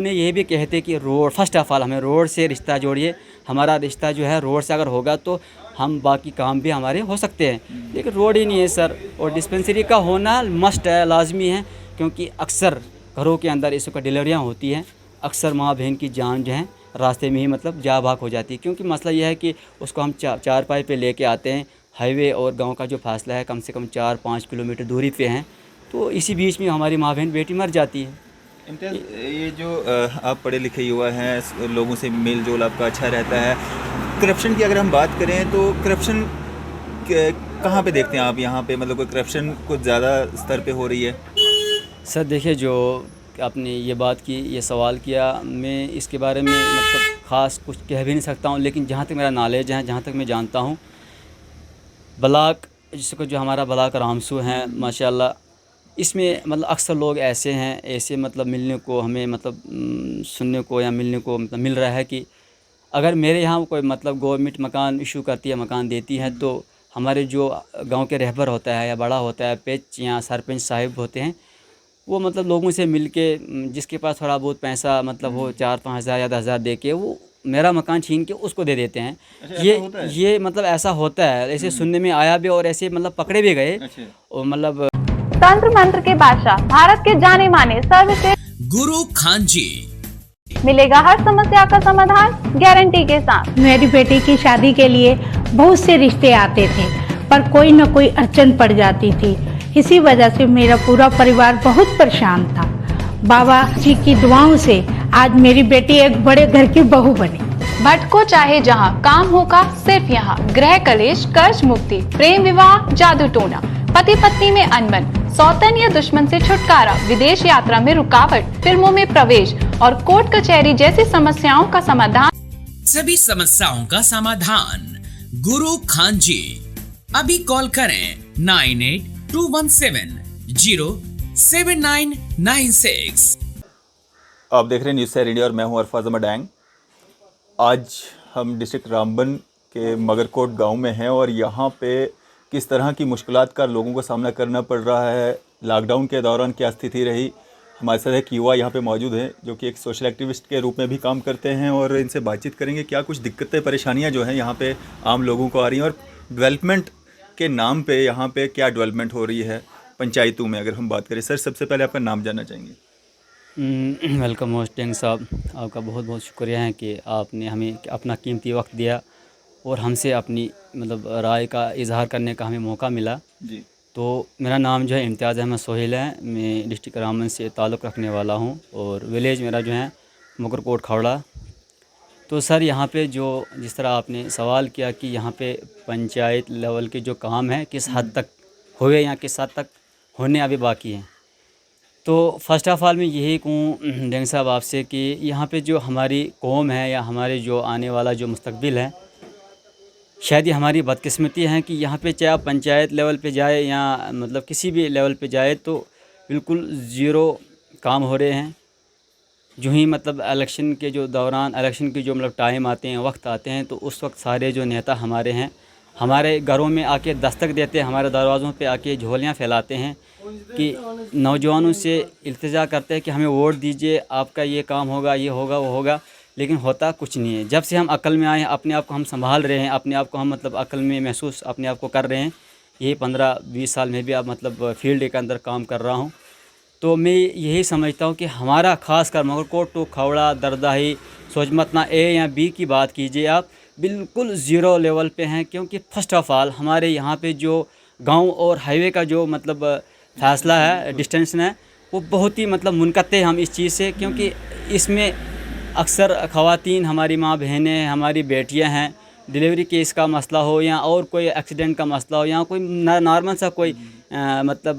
उन्हें ये भी कहते कि रोड, फर्स्ट ऑफ ऑल हमें रोड से रिश्ता जोड़िए। हमारा रिश्ता जो है रोड से अगर होगा तो हम बाकी काम भी हमारे हो सकते हैं, लेकिन रोड ही नहीं है सर। और डिस्पेंसरी का होना मस्ट है, लाजमी है, क्योंकि अक्सर घरों के अंदर इस वक्त डिलीवरियाँ होती हैं। अक्सर माँ बहन की जान जो है रास्ते में ही मतलब जा भाग हो जाती है, क्योंकि मसला यह है कि उसको हम चार पाई पे लेके आते हैं। हाईवे और गांव का जो फासला है कम से कम 4-5 किलोमीटर दूरी पे है, तो इसी बीच में हमारी माँ बहन बेटी मर जाती है। इम्तियाज़, ये जो आप पढ़े लिखे युवा हैं, लोगों से मेल जोल आपका अच्छा रहता है। करप्शन की अगर हम बात करें तो करप्शन कहाँ पे देखते हैं आप? यहाँ पे मतलब कोई करप्शन कुछ ज़्यादा स्तर पे हो रही है? सर देखिए, जो आपने ये बात की, ये सवाल किया, मैं इसके बारे में मतलब ख़ास कुछ कह भी नहीं सकता हूँ, लेकिन जहाँ तक मेरा नॉलेज है, जहाँ तक मैं जानता हूँ, ब्लाक जिसको जो हमारा ब्लाक रामसू है माशाल्लाह, इसमें मतलब अक्सर लोग ऐसे हैं, ऐसे मतलब मिलने को हमें मतलब सुनने को या मिलने को मतलब मिल रहा है कि अगर मेरे यहाँ कोई मतलब गवर्नमेंट मकान इशू करती है, मकान देती है, तो हमारे जो गांव के रहबर होता है या बड़ा होता है, पेच या सरपंच साहिब होते हैं, वो मतलब लोगों से मिल के जिसके पास थोड़ा बहुत पैसा मतलब हो, 4-5 हज़ार या 10 हज़ार दे के वो मेरा मकान छीन के उसको दे देते हैं। अच्छा, ये ऐसा होता है? ये मतलब ऐसा होता है, ऐसे सुनने में आया भी और ऐसे मतलब पकड़े भी गए। अच्छा। और मतलब तंत्र मंत्र के बादशाह, भारत के जाने माने सर्वश्रेष्ठ गुरु खान जी मिलेगा हर समस्या का समाधान गारंटी के साथ। मेरी बेटी की शादी के लिए बहुत से रिश्ते आते थे, पर कोई न कोई अड़चन पड़ जाती थी। इसी वजह से मेरा पूरा परिवार बहुत परेशान था। बाबा जी की दुआओं से आज मेरी बेटी एक बड़े घर की बहू बनी। भटको चाहे जहां, काम होगा सिर्फ यहां। गृह कलेश, कर्ज मुक्ति, प्रेम विवाह, जादू टोना, पति पत्नी में अनबन, सौतन या दुश्मन से छुटकारा, विदेश यात्रा में रुकावट, फिल्मों में प्रवेश और कोर्ट कचहरी जैसी समस्याओं का समाधान। सभी समस्याओं का समाधान गुरु खान जी। अभी कॉल करें 9821707996। आप देख रहे हैं न्यूज़ 7 इंडिया और मैं हूं अरफाज अहमद डैंग। आज हम डिस्ट्रिक्ट रामबन के मगरकोट गांव में हैं और यहां पे किस तरह की मुश्किलात का लोगों को सामना करना पड़ रहा है, लॉकडाउन के दौरान क्या स्थिति रही। हमारे साथ एक युवा यहाँ पे मौजूद हैं जो कि एक सोशल एक्टिविस्ट के रूप में भी काम करते हैं और इनसे बातचीत करेंगे क्या कुछ दिक्कतें परेशानियाँ जो हैं यहाँ पे आम लोगों को आ रही हैं और डेवलपमेंट के नाम पे यहाँ पे क्या डेवलपमेंट हो रही है पंचायतों में। अगर हम बात करें, सर सबसे पहले आपका नाम जानना चाहेंगे। वेलकम मोस्ट डैंग साहब, आपका बहुत बहुत शुक्रिया है कि आपने हमें अपना कीमती वक्त दिया और हमसे अपनी मतलब राय का इजहार करने का हमें मौका मिला जी। तो मेरा नाम जो है इम्तियाज़ अहमद सोहेल है। मैं डिस्ट्रिक्ट रामबन से ताल्लुक़ रखने वाला हूँ और विलेज मेरा जो है मगरकोट खौड़ा। तो सर यहाँ पे जो जिस तरह आपने सवाल किया कि यहाँ पे पंचायत लेवल के जो काम है किस हद तक हुए या किस हद तक होने अभी बाकी हैं, तो फ़र्स्ट ऑफ़ ऑल मैं यही कहूँ डैंग साहब आपसे कि यहाँ पे जो हमारी कौम है या हमारे जो आने वाला जो मुस्तकबिल है, शायद ये हमारी बदकिस्मती है कि यहाँ पे चाहे आप पंचायत लेवल पे जाए या मतलब किसी भी लेवल पे जाए तो बिल्कुल ज़ीरो काम हो रहे हैं। जो ही मतलब इलेक्शन के जो दौरान, इलेक्शन के जो मतलब टाइम आते हैं, वक्त आते हैं, तो उस वक्त सारे जो नेता हमारे हैं हमारे घरों में आके दस्तक देते हैं, हमारे दरवाज़ों पे आके झोलियाँ फैलाते हैं कि नौजवानों से इल्तिजा करते हैं कि हमें वोट दीजिए, आपका ये काम होगा, ये होगा, वो होगा, लेकिन होता कुछ नहीं है। जब से हम अक्ल में आए हैं, अपने आप को हम संभाल रहे हैं, अपने आप को हम मतलब अक्ल में महसूस अपने आप को कर रहे हैं। ये 15-20 साल में भी अब मतलब फील्ड के अंदर काम कर रहा हूँ, तो मैं यही समझता हूँ कि हमारा ख़ास कर मगरकोट टू खौड़ा, दरदाही, सोचमतना ए या बी की बात कीजिए आप, बिल्कुल ज़ीरो लेवल पे हैं। क्योंकि फ़र्स्ट ऑफ़ ऑल हमारे यहाँ पे जो गांव और हाईवे का जो मतलब फासला है, डिस्टेंस है, वो बहुत ही मतलब मुनक़ते हैं हम इस चीज़ से, क्योंकि इसमें अक्सर ख़वातीन, हमारी माँ बहनें, हमारी बेटियां हैं, डिलीवरी केस का मसला हो या और कोई एक्सीडेंट का मसला हो या कोई नॉर्मल सा कोई मतलब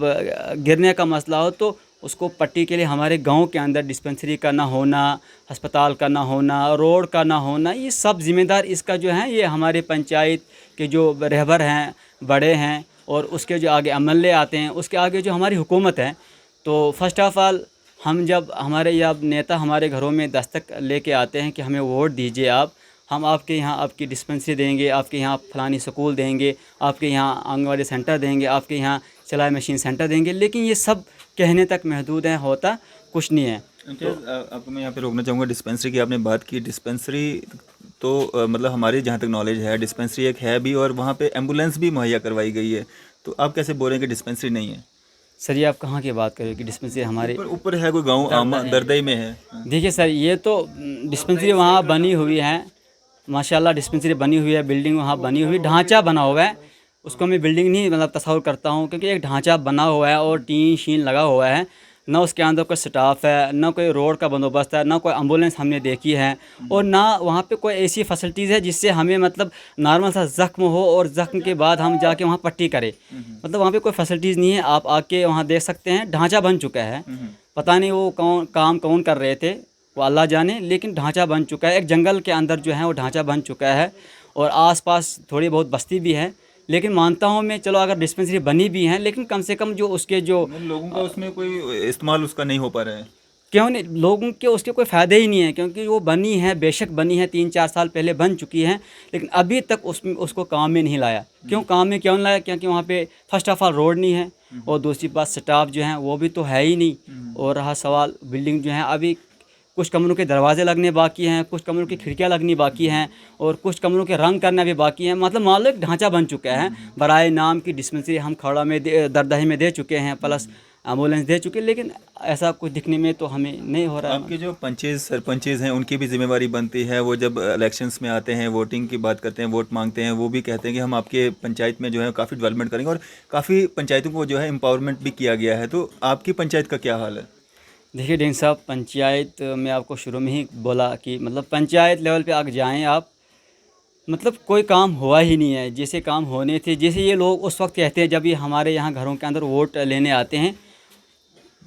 गिरने का मसला हो, तो उसको पट्टी के लिए हमारे गांव के अंदर डिस्पेंसरी का ना होना, अस्पताल का ना होना, रोड का ना होना, ये सब ज़िम्मेदार इसका जो है ये हमारे पंचायत के जो रहबर हैं, बड़े हैं, और उसके जो आगे एमएलए आते हैं, उसके आगे जो हमारी हुकूमत है। तो फ़र्स्ट ऑफ़ ऑल हम जब हमारे या नेता हमारे घरों में दस्तक लेके आते हैं कि हमें वोट दीजिए आप, हम आपके यहाँ आपकी डिस्पेंसरी देंगे, आपके यहाँ फलानी स्कूल देंगे, आपके यहाँ आंगनवाड़ी सेंटर देंगे, आपके यहाँ सिलाई मशीन सेंटर देंगे, लेकिन ये सब कहने तक महदूद है, होता कुछ नहीं है। आपको मैं यहाँ पे रोकना चाहूँगा। डिस्पेंसरी की आपने बात की, डिस्पेंसरी तो मतलब हमारी जहाँ तक नॉलेज है डिस्पेंसरी एक है भी, और वहाँ पे एम्बुलेंस भी मुहैया करवाई गई है। तो आप कैसे बोल रहे हैं कि डिस्पेंसरी नहीं है? सर ये आप कहाँ की बात कर रहे हो कि डिस्पेंसरी हमारे ऊपर है कोई गाँव आमा दरदई में है? देखिए सर, ये तो डिस्पेंसरी वहाँ बनी हुई है, माशाल्लाह डिस्पेंसरी बनी हुई है, बिल्डिंग वहाँ बनी हुई, ढांचा बना हुआ है। उसको मैं बिल्डिंग नहीं मतलब तस्वीर करता हूँ, क्योंकि एक ढांचा बना हुआ है और टीन शीन लगा हुआ है। ना उसके अंदर कोई स्टाफ है, ना कोई रोड का बंदोबस्त है, ना कोई एम्बुलेंस हमने देखी है, और ना वहाँ पे कोई ऐसी फैसिलिटीज़ है जिससे हमें मतलब नॉर्मल सा ज़ख्म हो और ज़ख्म के बाद हम जाके वहाँ पट्टी करें। मतलब वहाँ पे कोई फैसिलिटीज़ नहीं है। आप आके वहाँ देख सकते हैं, ढांचा बन चुका है। पता नहीं वो कौन कर रहे थे, वो अल्लाह जाने, लेकिन ढांचा बन चुका है। एक जंगल के अंदर जो है वो ढांचा बन चुका है, और आसपास थोड़ी बहुत बस्ती भी है। लेकिन मानता हूँ मैं, चलो अगर डिस्पेंसरी बनी भी है, लेकिन कम से कम जो उसके जो लोगों का उसमें कोई इस्तेमाल उसका नहीं हो पा रहा है। क्यों नहीं, लोगों के उसके कोई फ़ायदे ही नहीं है, क्योंकि वो बनी है, बेशक बनी है 3-4 साल पहले बन चुकी है, लेकिन अभी तक उसको काम में नहीं लाया। क्यों काम में क्यों नहीं लाया? क्योंकि वहाँ पे फर्स्ट ऑफ ऑल रोड नहीं है, और दूसरी बात स्टाफ जो है वो भी तो है ही नहीं। और रहा सवाल बिल्डिंग जो है, अभी कुछ कमरों के दरवाजे लगने बाकी हैं, कुछ कमरों की खिड़कियां लगनी बाकी हैं, और कुछ कमरों के रंग करना भी बाकी हैं। मतलब मान लो एक ढांचा बन चुका है। बराए नाम की डिस्पेंसरी हम खौड़ा में दरदही में दे चुके हैं, प्लस एम्बुलेंस दे चुके हैं, लेकिन ऐसा कुछ दिखने में तो हमें नहीं हो रहा है। आपके जो पंचेज सरपंचेज हैं उनकी भी जिम्मेवारी बनती है। वो जब इलेक्शंस में आते हैं, वोटिंग की बात करते हैं, वोट मांगते हैं, वो भी कहते हैं कि हम आपके पंचायत में जो है काफ़ी डेवलपमेंट करेंगे, और काफ़ी पंचायतों को जो है एम्पावरमेंट भी किया गया है। तो आपकी पंचायत का क्या हाल है? देखिए डेन साहब, पंचायत में आपको शुरू में ही बोला कि मतलब पंचायत लेवल पे आगे जाएं आप, मतलब कोई काम हुआ ही नहीं है। जैसे काम होने थे, जैसे ये लोग उस वक्त कहते हैं जब ये हमारे यहाँ घरों के अंदर वोट लेने आते हैं,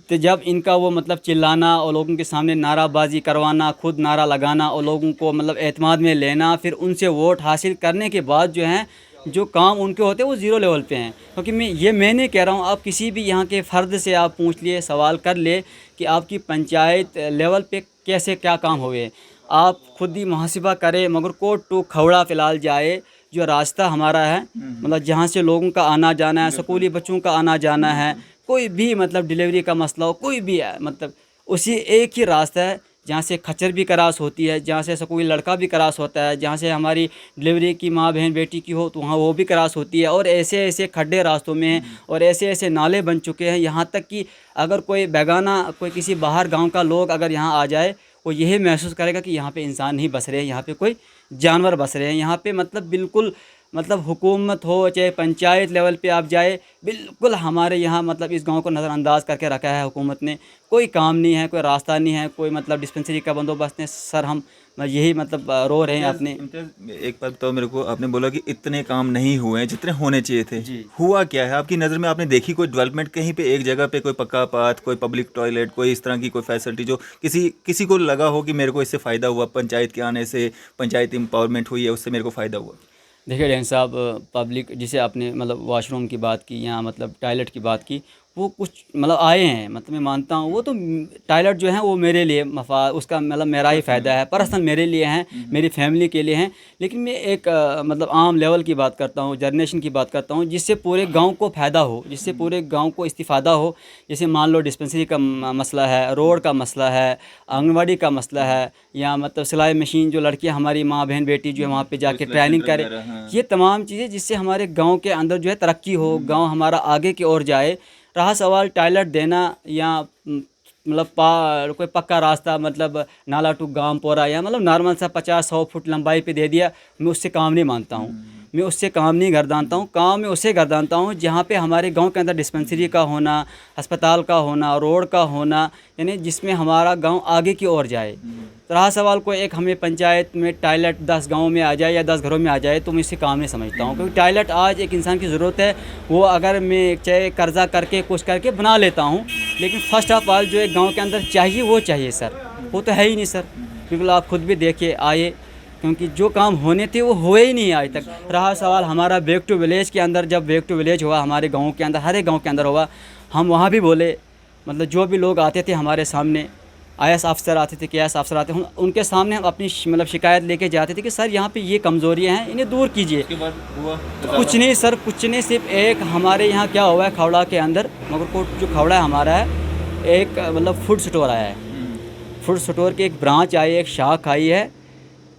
तो जब इनका वो मतलब चिल्लाना और लोगों के सामने नाराबाजी करवाना, खुद नारा लगाना और लोगों को मतलब एतमाद में लेना, फिर उनसे वोट हासिल करने के बाद जो है जो काम उनके होते हैं वो ज़ीरो लेवल पे हैं। क्योंकि मैं नहीं कह रहा हूँ, आप किसी भी यहाँ के फ़र्द से आप पूछ लिए, सवाल कर ले कि आपकी पंचायत लेवल पे कैसे क्या काम हुए। आप खुद ही मुहासिबा करें। मगरकोट टू खौड़ा फ़िलहाल जाए, जो रास्ता हमारा है, मतलब जहाँ से लोगों का आना जाना है, स्कूली बच्चों का आना जाना है, कोई भी मतलब डिलीवरी का मसला हो, कोई भी है, मतलब उसी एक ही रास्ता है जहाँ से खच्चर भी क्रॉस होती है, जहाँ से कोई लड़का भी क्रॉस होता है, जहाँ से हमारी डिलीवरी की माँ बहन बेटी की हो तो वहाँ वो भी क्रॉस होती है। और ऐसे ऐसे खड्डे रास्तों में और ऐसे ऐसे नाले बन चुके हैं, यहाँ तक कि अगर कोई बेगाना, कोई किसी बाहर गांव का लोग अगर यहाँ आ जाए, वो यही महसूस करेगा कि यहाँ पे इंसान नहीं बस रहे हैं, यहाँ पे कोई जानवर बस रहे हैं। यहाँ पे मतलब बिल्कुल, मतलब हुकूमत हो चाहे पंचायत लेवल पे आप जाए, बिल्कुल हमारे यहाँ मतलब इस गांव को नज़रअंदाज करके रखा है हुकूमत ने। कोई काम नहीं है, कोई रास्ता नहीं है, कोई मतलब डिस्पेंसरी का बंदोबस्त नहीं। सर हम यही मतलब रो रहे हैं अपने। एक बात बताओ मेरे को, आपने बोला कि इतने काम नहीं हुए हैं जितने होने चाहिए थे। हुआ क्या है आपकी नज़र में? आपने देखी कोई डेवलपमेंट कहीं पे, एक जगह पे कोई पक्का पाथ, कोई पब्लिक टॉयलेट, कोई इस तरह की कोई फैसिलिटी जो किसी को लगा हो कि मेरे को इससे फ़ायदा हुआ, पंचायत के आने से पंचायत एम्पावरमेंट हुई है, उससे मेरे को फ़ायदा हुआ? देखिए डैन साहब, पब्लिक जिसे आपने मतलब वॉशरूम की बात की या मतलब टॉयलेट की बात की, वो कुछ मतलब आए हैं, मतलब मैं मानता हूँ वो तो टॉयलेट जो है वो मेरे लिए उसका मतलब मेरा ही फ़ायदा है, पर्सनल मेरे लिए हैं, मेरी फैमिली के लिए हैं। लेकिन मैं एक मतलब आम लेवल की बात करता हूँ, जनरेशन की बात करता हूँ, जिससे पूरे गांव को फ़ायदा हो, जिससे पूरे गांव को इस्तिफ़ादा हो। जैसे मान लो डिस्पेंसरी का मसला है, रोड का मसला है, आंगनवाड़ी का मसला है, या मतलब सिलाई मशीन जो लड़कियाँ हमारी माँ बहन बेटी जो है वहाँ पर जाके ट्रेनिंग करें, ये तमाम चीज़ें जिससे हमारे गाँव के अंदर जो है तरक्की हो, गाँव हमारा आगे की ओर जाए। रहा सवाल टॉयलेट देना या मतलब कोई पक्का रास्ता, मतलब नाला टू गामपोरा या मतलब नॉर्मल सा 50-100 फुट लंबाई पे दे दिया, मैं उससे काम नहीं मानता हूँ। मैं उससे काम नहीं गर्दानता हूँ। काम मैं उससे गर्दानता हूँ जहाँ पे हमारे गांव के अंदर डिस्पेंसरी का होना, अस्पताल का होना, रोड का होना, यानी जिसमें हमारा गांव आगे की ओर जाए। तो रहा सवाल कोई एक हमें पंचायत में टॉयलेट 10 गाँव में आ जाए या 10 घरों में आ जाए, तो मैं इससे काम नहीं समझता हूँ। क्योंकि टॉयलेट आज एक इंसान की ज़रूरत है, वो अगर मैं चाहे कर्ज़ा करके कुछ करके बना लेता हूँ, लेकिन फ़र्स्ट ऑफ ऑल जो एक गाँव के अंदर चाहिए वो चाहिए सर, वो तो है ही नहीं सर। बिल्कुल आप खुद भी देखिए आए, क्योंकि जो काम होने थे वो हुए ही नहीं आज तक। रहा सवाल हमारा बैक टू विलेज के अंदर, जब बैक टू विलेज हुआ हमारे गाँव के अंदर, हर एक गाँव के अंदर हुआ, हम वहाँ भी बोले, मतलब जो भी लोग आते थे हमारे सामने, IAS अफसर आते थे, KS अफसर आते थे, उनके सामने हम अपनी मतलब शिकायत लेके जाते थे कि सर यहाँ पे ये कमज़ोरियाँ हैं, इन्हें दूर कीजिए। उसके बाद हुआ कुछ नहीं सर, कुछ नहीं। सिर्फ एक हमारे यहाँ क्या हुआ है, खौड़ा के अंदर, मगरकोट जो खौड़ा है हमारा है, एक मतलब फूड स्टोर आया है। फूड स्टोर की एक ब्रांच आई है, एक शाख आई है।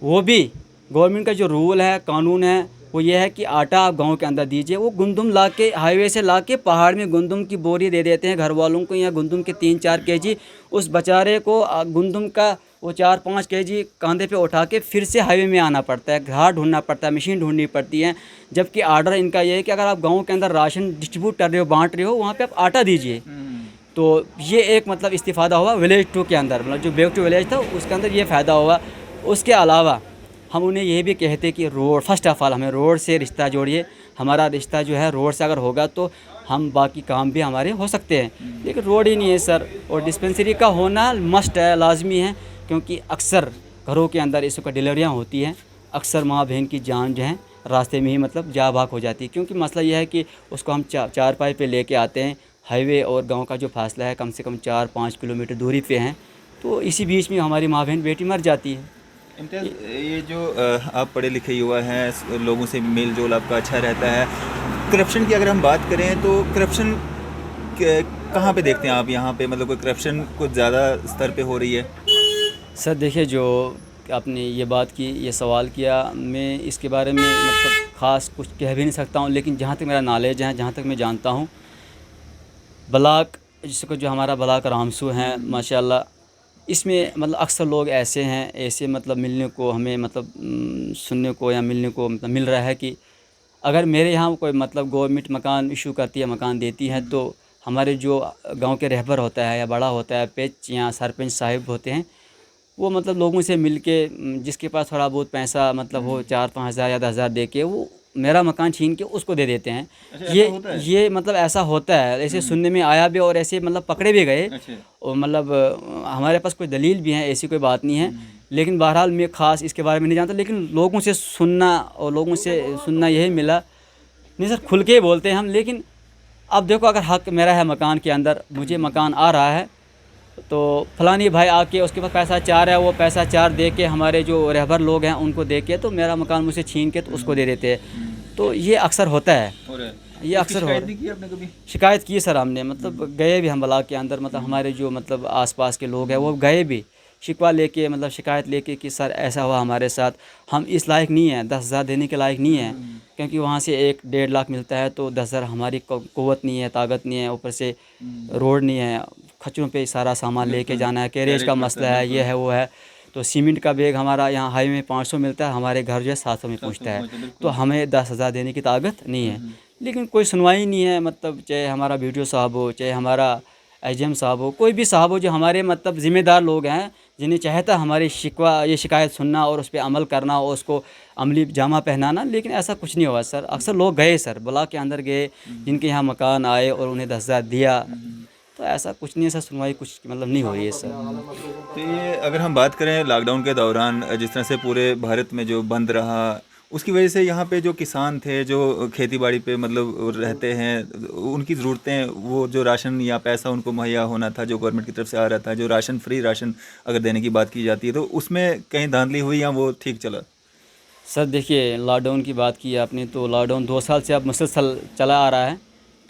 वो भी गवर्नमेंट का जो रूल है, कानून है, वो ये है कि आटा आप गाँव के अंदर दीजिए। वो गुंदुम ला के हाईवे से ला के पहाड़ में गुंदुम की बोरी दे देते हैं घर वालों को, या गुंदुम के 3-4 केजी उस बेचारे को गुंदुम का वो 4-5 केजी कंधे पे उठा के फिर से हाईवे में आना पड़ता है, घाट ढूंढना पड़ता है, मशीन ढूंढनी पड़ती है। जबकि आर्डर इनका ये है कि अगर आप गाँव के अंदर राशन डिस्ट्रीब्यूट कर रहे हो, बांट रहे हो, वहाँ पर आप आटा दीजिए। तो ये एक मतलब इस्तीफ़ादा हुआ विलेज 2 के अंदर, मतलब जो बैक टू विलेज था उसके अंदर ये फ़ायदा हुआ। उसके अलावा हम उन्हें ये भी कहते कि रोड, फर्स्ट ऑफ ऑल हमें रोड से रिश्ता जोड़िए। हमारा रिश्ता जो है रोड से अगर होगा तो हम बाकी काम भी हमारे हो सकते हैं, लेकिन रोड ही नहीं है सर। और डिस्पेंसरी का होना मस्ट है, लाजमी है, क्योंकि अक्सर घरों के अंदर इस वक्त डिलीवरियाँ होती हैं। अक्सर माँ बहन की जान जो है रास्ते में ही मतलब जा भाग हो जाती है, क्योंकि मसला यह है कि उसको हम चारपाई पे लेके आते हैं। हाईवे और गांव का जो फासला है कम से कम 4-5 किलोमीटर दूरी पे हैं, तो इसी बीच में हमारी माँ बहन बेटी मर जाती है। इम्तियाज़, ये जो आप पढ़े लिखे युवा हैं, लोगों से मेल जोल आपका अच्छा रहता है। करप्शन की अगर हम बात करें तो करप्शन कहाँ पे देखते हैं आप यहाँ पे, मतलब कोई करप्शन कुछ ज़्यादा स्तर पे हो रही है? सर देखिए, जो आपने ये बात की, ये सवाल किया, मैं इसके बारे में मतलब ख़ास कुछ कह भी नहीं सकता हूँ, लेकिन जहाँ तक मेरा नॉलेज है, जहाँ तक मैं जानता हूँ, ब्लॉक जिसको जो हमारा ब्लॉक रामसू है माशाल्लाह, इसमें मतलब अक्सर लोग ऐसे हैं, ऐसे मतलब मिलने को हमें मतलब सुनने को या मिलने को मतलब मिल रहा है कि अगर मेरे यहाँ कोई मतलब गवर्नमेंट मकान इशू करती है, मकान देती है, तो हमारे जो गांव के रहबर होता है या बड़ा होता है, पेच या सरपंच साहिब होते हैं, वो मतलब लोगों से मिल के जिसके पास थोड़ा बहुत पैसा मतलब हो 4-5 हज़ार या 10 हज़ार दे के वो मेरा मकान छीन के उसको दे देते हैं। अच्छा, ये मतलब ऐसा होता है, ऐसे सुनने में आया भी और ऐसे मतलब पकड़े भी गए। अच्छा। और मतलब हमारे पास कोई दलील भी है, ऐसी कोई बात नहीं है, लेकिन बहरहाल मैं ख़ास इसके बारे में नहीं जानता। लेकिन लोगों से सुनना और लोगों से सुनना यही मिला। नहीं सर, खुल के ही बोलते हैं हम, लेकिन अब देखो अगर हक मेरा है मकान के अंदर, मुझे मकान आ रहा है, तो फलानी भाई आके उसके पास पैसा 4 है, वो पैसा 4 दे के हमारे जो रहबर लोग हैं उनको दे के तो मेरा मकान मुझसे छीन के तो उसको दे देते हैं। तो ये अक्सर होता है, ये अक्सर हो रहा है। आपने कभी शिकायत की सर हमने, मतलब गए भी हम ब्लॉक के अंदर, मतलब हमारे जो मतलब आसपास के लोग हैं वो गए भी शिकवा लेके, मतलब शिकायत लेके कि सर ऐसा हुआ हमारे साथ, हम इस लायक नहीं हैं, 10 हज़ार देने के लायक नहीं है, क्योंकि वहाँ से 1-1.5 लाख मिलता है, तो 10 हज़ार हमारी कुव्वत नहीं है, ताकत नहीं है, ऊपर से रोड नहीं है, खच्चरों पे सारा सामान लेके जाना है, कैरेज का मसला है, ये है वो है। तो सीमेंट का बैग हमारा यहाँ हाईवे में 500 मिलता है, हमारे घर जो है 700 में पहुँचता है, तो हमें 10 हज़ार देने की ताकत नहीं है। लेकिन कोई सुनवाई नहीं है, मतलब चाहे हमारा वीडियो साहब हो, चाहे हमारा एजीएम साहब हो, कोई भी साहब हो, जो हमारे मतलब ज़िम्मेदार लोग हैं, जिन्हें चाहता हमारी ये शिकायत सुनना और उस पर अमल करना और उसको अमली जामा पहनाना, लेकिन ऐसा कुछ नहीं हुआ सर। अक्सर लोग गए सर, ब्लॉक के अंदर गए, जिनके यहाँ मकान आए और उन्हें 10 हज़ार दिया, तो ऐसा कुछ नहीं है सर, सुनवाई कुछ मतलब नहीं हो रही है सर। तो ये अगर हम बात करें लॉकडाउन के दौरान जिस तरह से पूरे भारत में जो बंद रहा, उसकी वजह से यहाँ पे जो किसान थे, जो खेती बाड़ी पे मतलब रहते हैं, उनकी ज़रूरतें, वो जो राशन या पैसा उनको मुहैया होना था जो गवर्नमेंट की तरफ से आ रहा था, जो राशन फ्री राशन अगर देने की बात की जाती है, तो उसमें कहीं धांधली हुई या वो ठीक चला? सर देखिए, लॉकडाउन की बात की आपने, तो लॉकडाउन 2 साल से अब मुसलसल चला आ रहा है।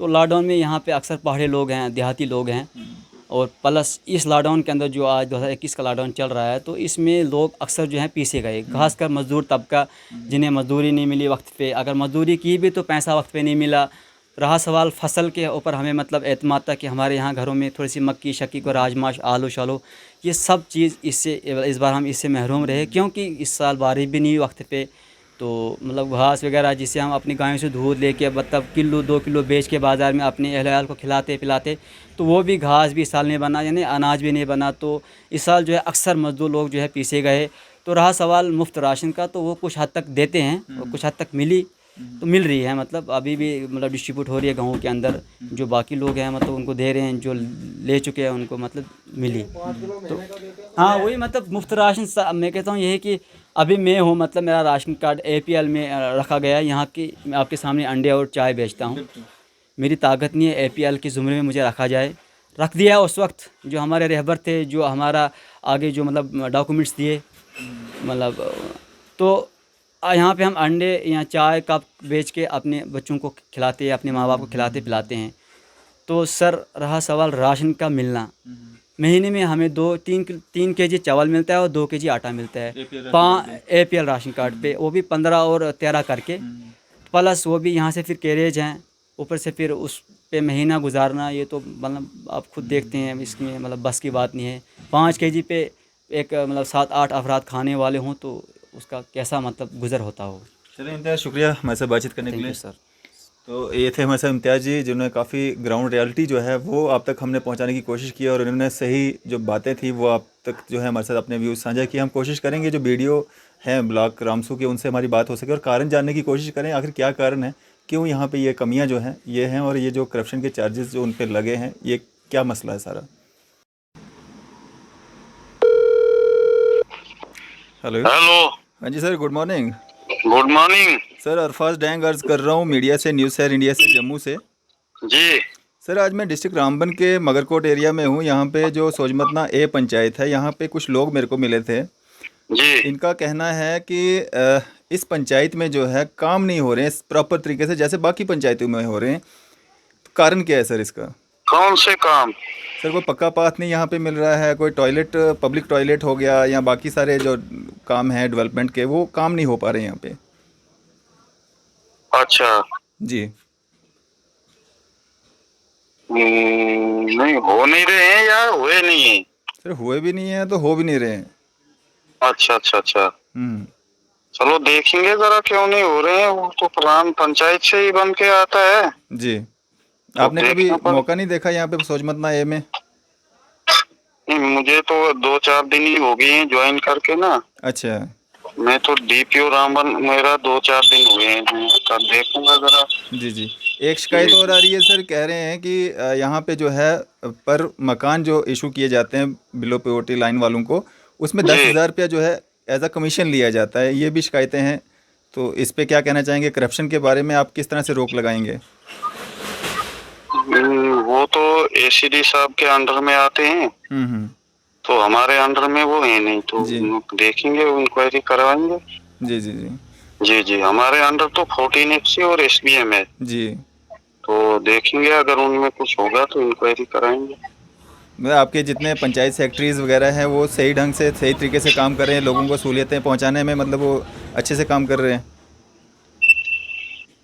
तो लॉकडाउन में यहाँ पे अक्सर पहाड़ी लोग हैं, देहाती लोग हैं, और प्लस इस लॉकडाउन के अंदर जो आज 2021 का लॉकडाउन चल रहा है, तो इसमें लोग अक्सर जो हैं पीछे गए, खासकर मज़दूर तबका, जिन्हें मजदूरी नहीं मिली वक्त पे, अगर मजदूरी की भी तो पैसा वक्त पे नहीं मिला। रहा सवाल फसल के ऊपर, हमें मतलब एतमाद था कि हमारे यहाँ घरों में थोड़ी सी मक्की शक्की को राजमाश आलू शालू, ये सब चीज़ इससे इस बार हम इससे महरूम रहे, क्योंकि इस साल बारिश भी नहीं वक्त पे। तो मतलब घास वगैरह जिसे हम अपनी गायों से दूध लेके मतलब किलो 2 किलो बेच के बाज़ार में अपने अहल को खिलाते पिलाते, तो वो भी घास भी इस साल नहीं बना, यानी अनाज भी नहीं बना। तो इस साल जो है अक्सर मजदूर लोग जो है पीछे गए। तो रहा सवाल मुफ्त राशन का, तो वो कुछ हद तक देते हैं और कुछ हद तक मिली, तो मिल रही है, मतलब अभी भी मतलब डिस्ट्रीब्यूट हो रही है गाँव के अंदर। जो बाकी लोग हैं मतलब उनको दे रहे हैं, जो ले चुके हैं उनको मतलब मिली। तो हाँ, वही मतलब मुफ्त राशन मैं कहता हूँ यही कि अभी मैं हूँ, मतलब मेरा राशन कार्ड APL में रखा गया है। यहाँ की मैं आपके सामने अंडे और चाय बेचता हूँ, मेरी ताकत नहीं है APL के ज़ुमरे में मुझे रखा जाए। रख दिया उस वक्त जो हमारे रहबर थे, जो हमारा आगे जो मतलब डॉक्यूमेंट्स दिए, मतलब तो यहाँ पे हम अंडे या चाय कप बेच के अपने बच्चों को खिलाते, अपने माँ बाप को खिलाते पिलाते हैं। तो सर रहा सवाल राशन का मिलना, महीने में हमें 3 केजी चावल मिलता है और 2 केजी आटा मिलता है। APL राशन कार्ड पे, वो भी 15 और 13 करके, प्लस वो भी यहाँ से फिर कैरेज हैं, ऊपर से फिर उस पे महीना गुजारना, ये तो मतलब आप खुद देखते हैं, इसमें मतलब बस की बात नहीं है। 5 केजी पे एक मतलब 7-8 अफराद खाने वाले हों तो उसका कैसा मतलब गुजर होता हो। चलिए इम्तियाज़, शुक्रिया हमारे साथ बातचीत करने के थैंक लिए। You sir. तो ये थे हमारे साथ इम्तियाज़ जी, जिन्होंने काफ़ी ग्राउंड रियलिटी जो है वो आप तक हमने पहुंचाने की कोशिश की और उन्होंने सही जो बातें थी वो आप तक जो है हमारे साथ अपने व्यूज़ साझा किए। हम कोशिश करेंगे जो वीडियो हैं ब्लॉक रामसू के, उनसे हमारी बात हो सके और कारण जानने की कोशिश करें आखिर क्या कारण है, क्यों यहाँ पे ये कमियाँ जो हैं ये हैं, और ये जो करप्शन के चार्जेस जो उन पर लगे हैं, ये क्या मसला है सारा। हेलो। हेलो। हाँ जी sir, good morning. Good morning sir Arfaz डैंग अर्ज कर रहा हूँ मीडिया से, न्यूज़ शेयर इंडिया से, जम्मू से। जी। सर आज मैं डिस्ट्रिक्ट रामबन के मगरकोट एरिया में हूँ। यहाँ पे जो सोजमतना ए पंचायत है, यहाँ पे कुछ लोग मेरे को मिले थे। जी। इनका कहना है कि इस पंचायत में जो है काम नहीं हो रहे हैं प्रॉपर तरीके से जैसे बाकी पंचायतों में हो रहे हैं। तो कारण क्या है सर इसका? कौन से काम? सर कोई पक्का पाथ नहीं यहाँ पे मिल रहा है, कोई टॉयलेट, पब्लिक टॉयलेट हो गया, या बाकी सारे जो काम हैं डेवलपमेंट के वो काम नहीं हो पा रहे हैं यहाँ पे। अच्छा। जी। नहीं, हो नहीं रहे हैं या हुए नहीं है? सर हुए भी नहीं है तो हो भी नहीं रहे हैं। अच्छा अच्छा अच्छा। हम्म। चलो देखेंगे जरा क्यों नहीं हो रहे हैं। वो तो प्रधान पंचायत से ही बन के आता है। जी। आपने कभी देखना पड़- मौका नहीं देखा यहाँ पे सोजमतना ए में? नहीं, मुझे तो 2-4 दिन ही हो गए हैं ज्वाइन करके ना। अच्छा। मैं तो DPO रामबन, मेरा 2-4 दिन हुए हैं। तब देखूंगा जरा। जी जी। एक शिकायत और आ रही है सर, कह रहे हैं कि यहाँ पे जो है पर मकान जो इशू किए जाते हैं बिलो पॉवर्टी लाइन वालों को, उसमें जी। 10,000 रुपया जो है एज अ कमीशन लिया जाता है, ये भी शिकायतें हैं। तो इस पे क्या कहना चाहेंगे? करप्शन के बारे में आप किस तरह से रोक लगाएंगे? वो तो ACD साहब के अंडर में आते हैं, हम्म। तो हमारे अंडर में वो है नहीं, तो जी। देखेंगे, इंक्वायरी करवाएंगे। जी जी जी। जी जी। हमारे अंडर तो 14 FC और SBM है, जी। तो देखेंगे अगर उनमें कुछ होगा तो इंक्वायरी कराएंगे। मतलब आपके जितने पंचायत सेक्रेटरीज वगैरह हैं वो सही ढंग से सही तरीके से काम कर रहे हैं, लोगों को सहूलियतें पहुँचाने में, मतलब वो अच्छे से काम कर रहे हैं?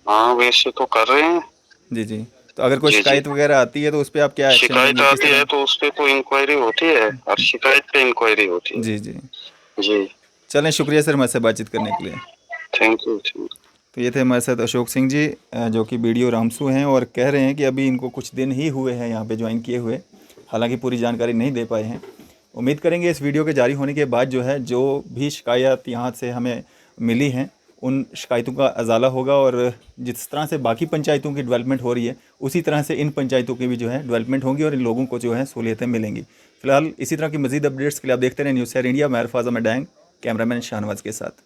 हाँ वैसे तो कर रहे हैं। जी जी। तो अगर कोई जी, जी। शिकायत वगैरह आती है तो उस पर आप क्या एक्शन शिकायत लेंगे, किस आती है तरह? तो उस पे तो इंक्वायरी होती है, हर शिकायत पे इंक्वायरी होती है। जी जी। जी। चलें, शुक्रिया सर हमारे से बातचीत करने के लिए। Thank you thank you. तो ये थे हमारे साथ अशोक सिंह जी, जो कि BDO रामसू हैं, और कह रहे हैं कि अभी इनको कुछ दिन ही हुए हैं यहाँ पे ज्वाइन किए हुए, हालांकि पूरी जानकारी नहीं दे पाए हैं। उम्मीद करेंगे इस वीडियो के जारी होने के बाद जो है जो भी शिकायत यहाँ से हमें मिली हैं उन शिकायतों का अजाला होगा, और जिस तरह से बाकी पंचायतों की डेवलपमेंट हो रही है उसी तरह से इन पंचायतों की भी जो है डेवलपमेंट होगी और इन लोगों को जो है सहूलियतें मिलेंगी। फिलहाल इसी तरह की मज़ीद अपडेट्स के लिए आप देखते रहें न्यूज़ शेयर इंडिया। मैं अरफाज अहमद डैंग, कैमरामैन शाहनवाज के साथ।